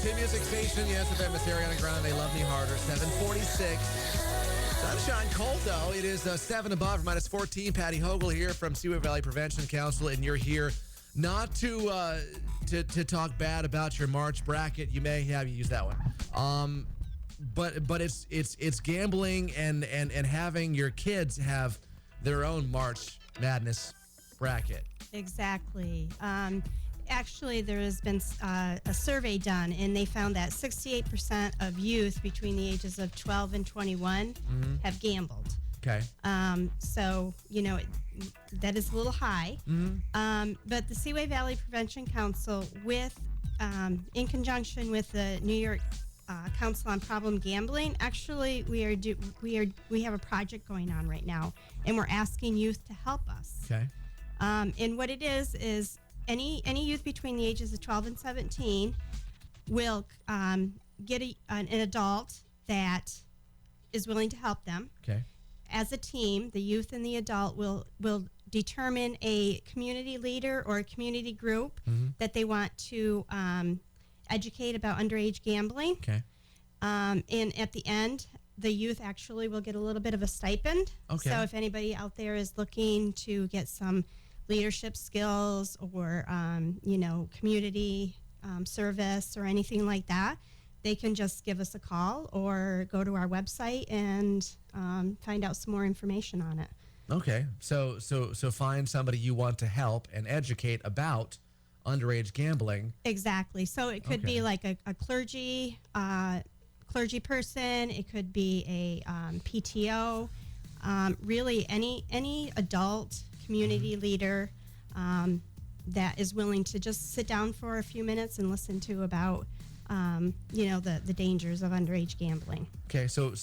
Country music station, yes, FM is Ariana Grande, Love Me Harder, 746. Sunshine cold, though. It is 7 above, minus 14. Patty Hogle here from Seaway Valley Prevention Council, and you're here not to talk bad about your March bracket. You may have used that one. But it's gambling and having your kids have their own March Madness bracket. Exactly. Actually, there has been a survey done, and they found that 68% of youth between the ages of 12 and 21 have gambled. Okay. So, that is a little high. But the Seaway Valley Prevention Council, in conjunction with the New York Council on Problem Gambling, actually, we have a project going on right now, and we're asking youth to help us. Okay. And what it is any youth between the ages of 12 and 17 will get an adult that is willing to help them. Okay. As a team, the youth and the adult will determine a community leader or a community group that they want to educate about underage gambling. Okay. And at the end, the youth actually will get a little bit of a stipend. Okay. So if anybody out there is looking to get some leadership skills or, community service or anything like that, they can just give us a call or go to our website and find out some more information on it. Okay. So find somebody you want to help and educate about underage gambling. Exactly. So it could be like a clergy person. It could be a PTO. Really, any adult community leader that is willing to just sit down for a few minutes and listen to about the dangers of underage gambling. Okay, so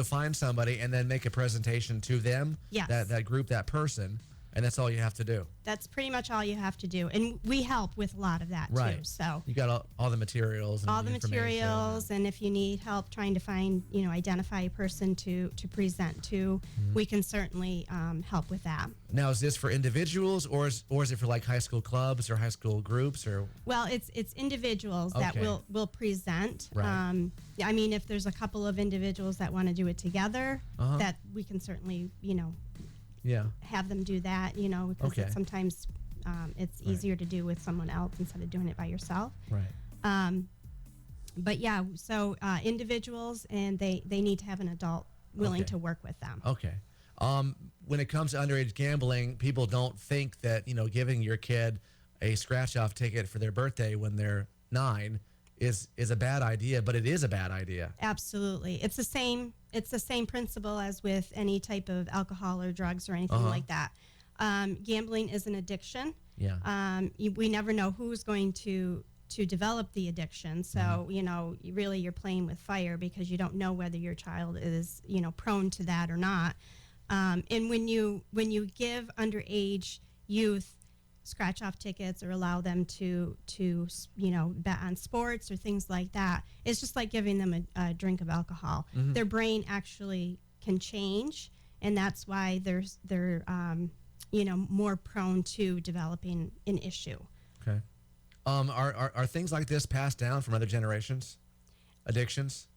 find somebody and then make a presentation to them. Yes. That group, that person, and that's all you have to do. That's pretty much all you have to do, and we help with a lot of that too. So you got all the materials. And all the materials, and if you need help trying to find, identify a person to present to, we can certainly help with that. Now, is this for individuals, or is it for like high school clubs or high school groups, or? Well, it's individuals that will present. Right. If there's a couple of individuals that want to do it together, that we can certainly, have them do that. Because sometimes it's easier to do with someone else instead of doing it by yourself. Right. But yeah, so individuals, and they need to have an adult willing to work with them. Okay. When it comes to underage gambling, people don't think that, giving your kid a scratch-off ticket for their birthday when they're 9 is a bad idea, but it is a bad idea. Absolutely. It's the same principle as with any type of alcohol or drugs or anything like that. Gambling is an addiction. Yeah. We never know who's going to develop the addiction. So, you're playing with fire because you don't know whether your child is, prone to that or not. And when you give underage youth scratch-off tickets or allow them to bet on sports or things like that, it's just like giving them a drink of alcohol. Their brain actually can change, and that's why they're more prone to developing an issue. Okay. Are things like this passed down from other generations? Addictions?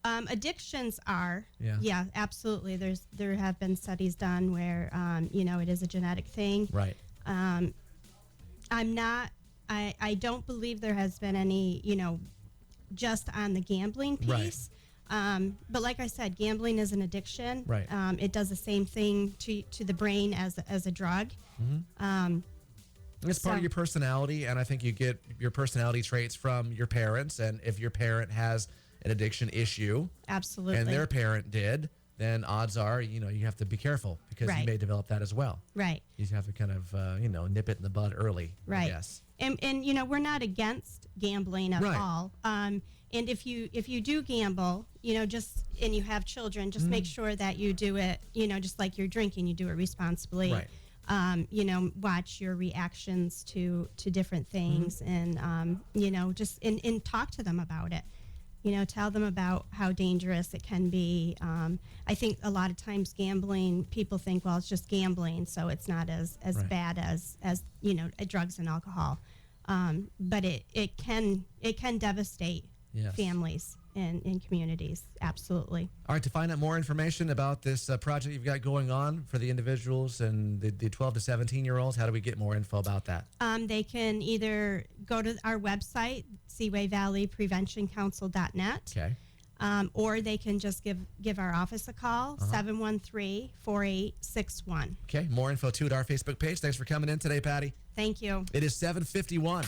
Addictions are, yeah, absolutely. There have been studies done where, it is a genetic thing. Right. I don't believe there has been any, just on the gambling piece. Right. But like I said, gambling is an addiction. Right. It does the same thing to the brain as a drug. It's part of your personality, and I think you get your personality traits from your parents. And if your parent has an addiction issue, absolutely, and their parent did, then odds are, you have to be careful because you may develop that as well. Right. You have to kind of, nip it in the bud early. Right. Yes. And we're not against gambling at all. And if you do gamble, and you have children, just make sure that you do it, just like you're drinking, you do it responsibly. Right. Watch your reactions to different things, and just and talk to them about it. Tell them about how dangerous it can be. I think a lot of times gambling, people think, well, it's just gambling, so it's not as bad as drugs and alcohol. But it can devastate families in communities. Absolutely. All right, to find out more information about this project you've got going on for the individuals and the 12 to 17-year-olds, how do we get more info about that? They can either go to our website, SeawayValleyPreventionCouncil.net. Okay. Or they can just give our office a call, 713-4861. Okay, more info too at our Facebook page. Thanks for coming in today, Patty. Thank you. It is 7:51.